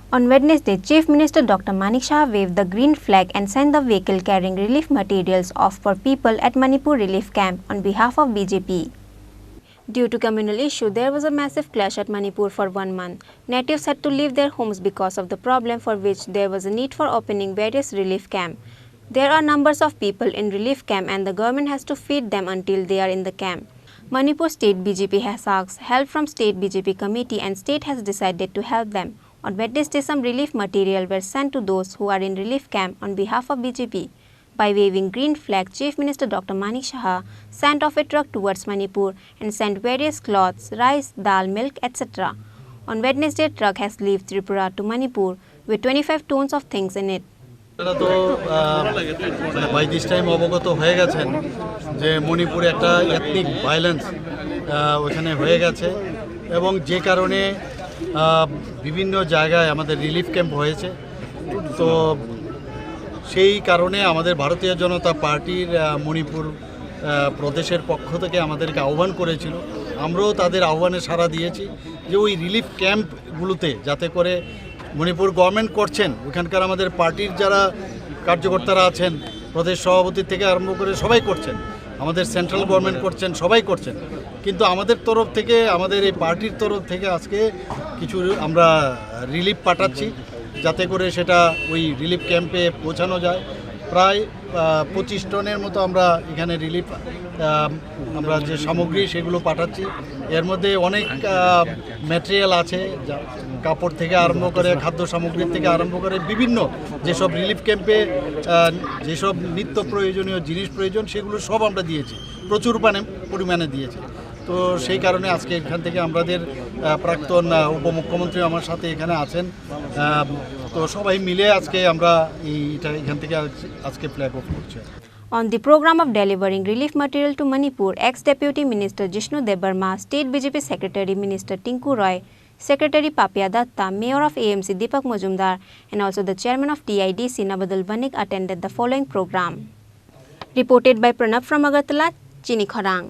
On Wednesday, Chief Minister Dr. Manik Shah waved the green flag and sent the vehicle carrying relief materials off for people at Manipur relief camp on behalf of BJP. Due to communal issue, there was a massive clash at Manipur for 1 month. Natives had to leave their homes because of the problem, for which there was a need for opening various relief camps. There are numbers of people in relief camp and the government has to feed them until they are in the camp. Manipur State BJP has asked help from State BJP committee and state has decided to help them. On Wednesday, some relief material were sent to those who are in relief camp on behalf of BJP. By waving green flag, Chief Minister Dr. Manik Shah sent off a truck towards Manipur and sent various cloths, rice, dal, milk, etc. On Wednesday, a truck has left Tripura to Manipur with 25 tons of things in it. By this time অবগত হয়ে গেছেন যে মণিপুরে একটা ethnic violence ওখানে হয়ে গেছে এবং যে কারণে বিভিন্ন জায়গায় আমাদের রিলিফ ক্যাম্প হয়েছে তো সেই কারণে আমাদের ভারতীয় জনতা পার্টির মণিপুর প্রদেশের পক্ষ থেকে আমাদেরকে আহ্বান করেছিল আমরাও তাদের আহ্বানে সাড়া দিয়েছি যে ওই রিলিফ ক্যাম্পগুলোতে যাতে করে মণিপুর গভর্নমেন্ট করছেন ওখানকার আমাদের পার্টির যারা কার্যকর্তারা আছেন প্রদেশ সভাপতি থেকে আরম্ভ করে সবাই করছেন আমাদের সেন্ট্রাল গভর্নমেন্ট করছেন সবাই করছেন কিন্তু আমাদের তরফ থেকে আমাদের এই পার্টির তরফ থেকে আজকে কিছু আমরা রিলিফ পাঠাচ্ছি যাতে করে সেটা ওই রিলিফ ক্যাম্পে পৌঁছানো যায় প্রায় 25 টনের মতো আমরা এখানে রিলিফ আমরা যে সামগ্রী সেগুলো পাঠাচ্ছি এর মধ্যে অনেক ম্যাটেরিয়াল আছে কাপড় থেকে আরম্ভ করে খাদ্য সামগ্রী থেকে আরম্ভ করে বিভিন্ন যেসব রিলিফ ক্যাম্পে যেসব নিত্য প্রয়োজনীয় জিনিস প্রয়োজন সেগুলো সব আমরা দিয়েছি প্রচুর পরিমাণে দিয়েছি তো সেই কারণে আজকে এখান থেকে আমাদের প্রাক্তন উপমুখ্যমন্ত্রী আমার সাথে এখানে আছেন তো সবাই মিলে আজকে আমরা এইটা এখান থেকে আজকে ফ্ল্যাগ অফ করছি On the program of delivering relief material to Manipur, ex-Deputy Minister Jishnu Debarma, State BJP Secretary Minister Tinku Roy, Secretary Papya Datta, Mayor of AMC Deepak Majumdar and also the Chairman of TIDC Nabadul Banik attended the following program. Reported by Pranab from Agartala, Chini Khorang.